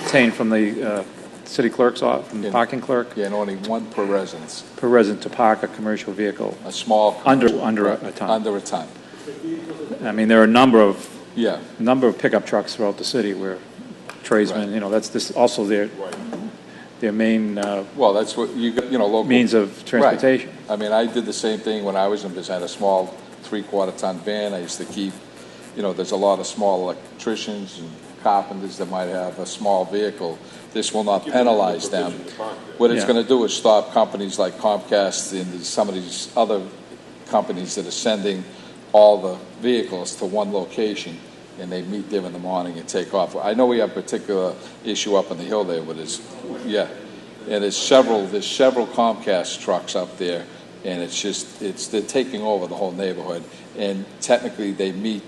obtained from the city clerk's office, from the parking clerk, Yeah, and only one per residence. per resident to park a commercial vehicle A small under right, a ton. Under a ton. I mean, there are a number of Yeah. pickup trucks throughout the city where tradesmen, that's this also their main Well, that's what local means of transportation. Right. I mean, I did the same thing when I was in business. I had a small 3/4 ton van. I used to keep, there's a lot of small electricians and carpenters that might have a small vehicle. This will not penalize them. What it's going to do is stop companies like Comcast and some of these other companies that are sending all the vehicles to one location, and they meet there in the morning and take off. I know we have a particular issue up on the hill there with this, and there's several Comcast trucks up there, and they're taking over the whole neighborhood, and technically they meet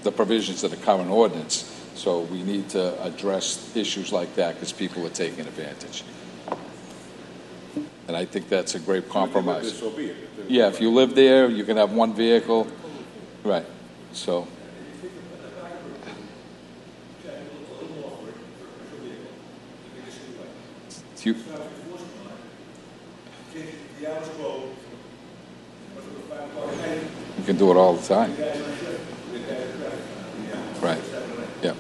the provisions of the current ordinance, so we need to address issues like that because people are taking advantage. And I think that's a great compromise. So be it. Yeah, if you live there, you can have one vehicle, right, so. You can do it all the time. Right, yeah.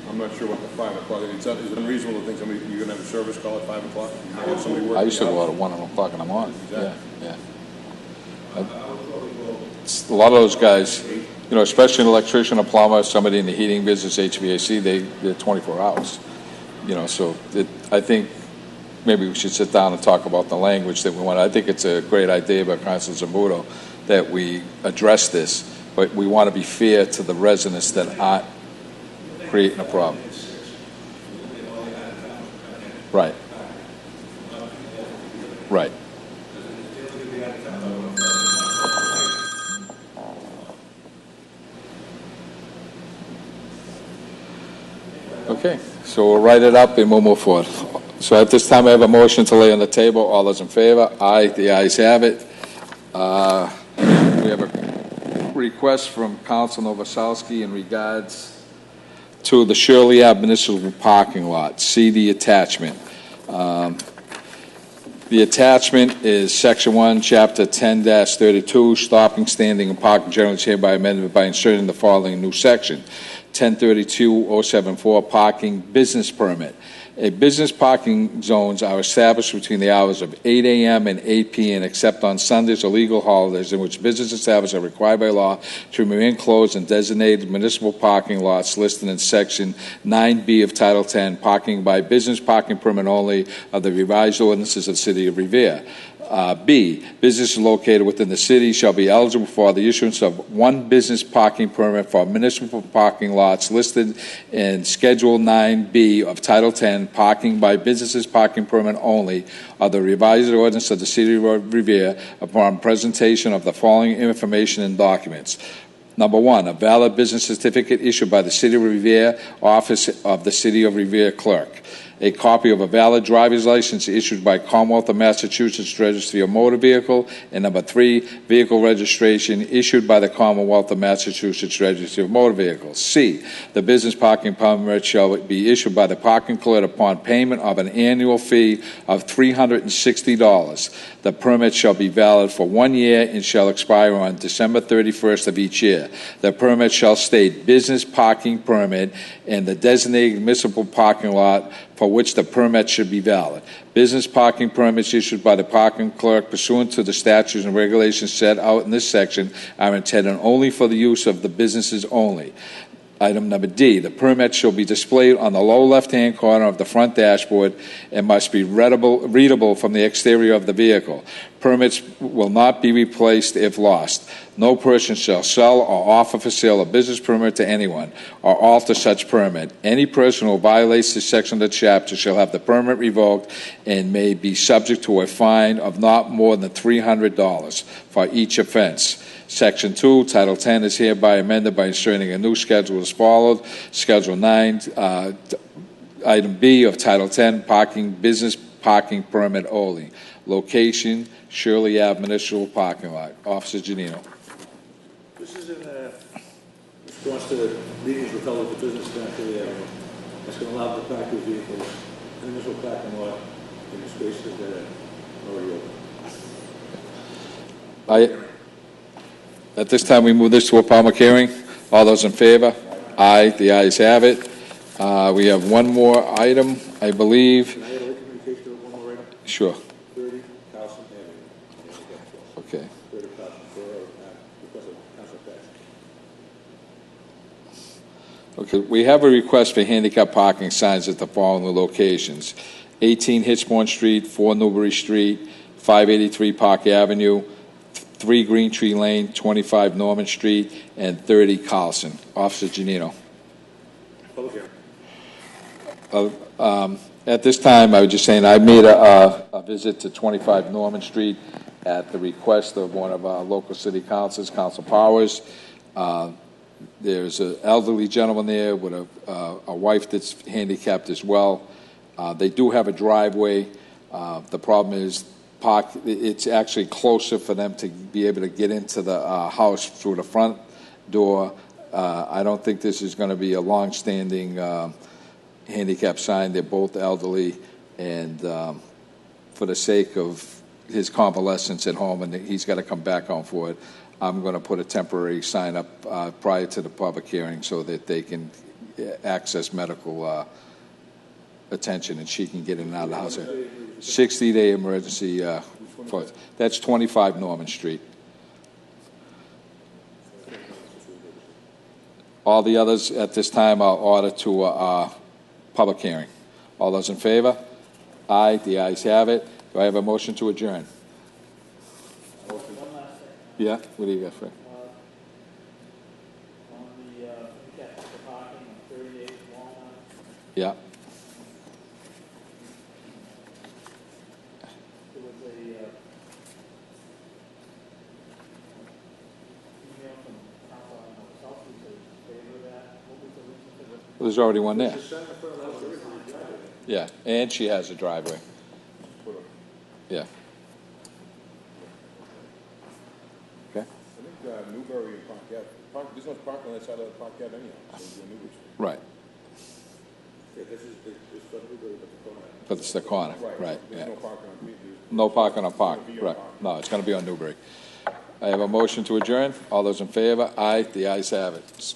I'm not sure what the 5 o'clock, is it unreasonable to think you're going to have a service call at 5 o'clock? You might have somebody working I used to out. go out at 1 o'clock in the morning. Exactly. Yeah. A lot of those guys, especially an electrician, a plumber, somebody in the heating business, HVAC, they're 24 hours. So I think maybe we should sit down and talk about the language that we want. I think it's a great idea by Councilor Zambudo that we address this, but we want to be fair to the residents that aren't creating a problem. Right. Right. Okay, so we'll write it up and we'll move forward. So at this time, I have a motion to lay on the table. All those in favor? Aye. The ayes have it. We have a request from Council Novoselsky in regards to the Shirley Ave Municipal Parking Lot. See the attachment. The attachment is Section 1, Chapter 10-32, Stopping, Standing, and Parking generally is hereby amended by inserting the following new section. 1032-074, Parking Business Permit. Business parking zones are established between the hours of 8 a.m. and 8 p.m. except on Sundays or legal holidays in which business establishments are required by law to remain closed and designated municipal parking lots listed in Section 9B of Title 10, Parking by Business Parking Permit Only of the revised ordinances of the City of Revere. B, businesses located within the city shall be eligible for the issuance of one business parking permit for municipal parking lots listed in Schedule 9B of Title 10, Parking by Businesses Parking Permit Only of the revised ordinance of the City of Revere upon presentation of the following information and documents. Number 1, a valid business certificate issued by the City of Revere, Office of the City of Revere Clerk. A copy of a valid driver's license issued by Commonwealth of Massachusetts Registry of Motor Vehicle. And number 3, vehicle registration issued by the Commonwealth of Massachusetts Registry of Motor Vehicles. C, the business parking permit shall be issued by the parking clerk upon payment of an annual fee of $360. The permit shall be valid for 1 year and shall expire on December 31st of each year. The permit shall state business parking permit and the designated municipal parking lot for which the permit should be valid. Business parking permits issued by the parking clerk pursuant to the statutes and regulations set out in this section are intended only for the use of the businesses only. Item number D, the permit shall be displayed on the lower left-hand corner of the front dashboard and must be readable from the exterior of the vehicle. Permits will not be replaced if lost. No person shall sell or offer for sale a business permit to anyone or alter such permit. Any person who violates this section of the chapter shall have the permit revoked and may be subject to a fine of not more than $300 for each offense. Section 2, Title 10 is hereby amended by inserting a new schedule as followed. Schedule 9, Item B of Title 10, parking, business parking permit only. Location, Shirley Ave Municipal Parking Lot. Officer Janino. This is in response to the meetings with all of the business down to the avenue. It's going to allow the park of vehicles in the municipal parking lot in the spaces that are already open. At this time, we move this to a public hearing. All those in favor? Aye. The ayes have it. We have one more item, I believe. Can I have a communication with one more item? Sure. 30 Carlson Avenue. Okay. 30 Carlson for request of council tax. Okay. We have a request for handicap parking signs at the following locations: 18 Hitchborn Street, 4 Newbury Street, 583 Park Avenue, 3 Green Tree Lane, 25 Norman Street, and 30 Carlson. Officer Janino. Public hearing. At this time, I was just saying I made a visit to 25 Norman Street at the request of one of our local city councils, Council Powers. There's an elderly gentleman there with a wife that's handicapped as well. They do have a driveway. The problem is it's actually closer for them to be able to get into the house through the front door. I don't think this is going to be a long-standing handicap sign. They're both elderly, and for the sake of his convalescence at home, and he's got to come back home for it, I'm going to put a temporary sign up prior to the public hearing so that they can access medical attention and she can get in and out of the house. 60-day emergency. That's 25 Norman Street. All the others at this time I'll order to a public hearing. All those in favor? Aye. The ayes have it. Do I have a motion to adjourn? Yeah? What do you got, Fred? On the parking on 38 Walnut. Yeah. There was a email from Council on South who said favor that. What was the reason for this? There's already one there. Yeah, and she has a driveway. Yeah. Okay. I think Newbury and Park Ave, there's no parking on that side of the Park Ave anyhow. So Newbury Street. Right. Yeah, this is from Newbury, but the corner. But it's the corner. Right. There's Yeah. no parking on Newbury. No parking on Park. Right. No, it's going to be on Newbury. I have a motion to adjourn. All those in favor? Aye. The ayes have it.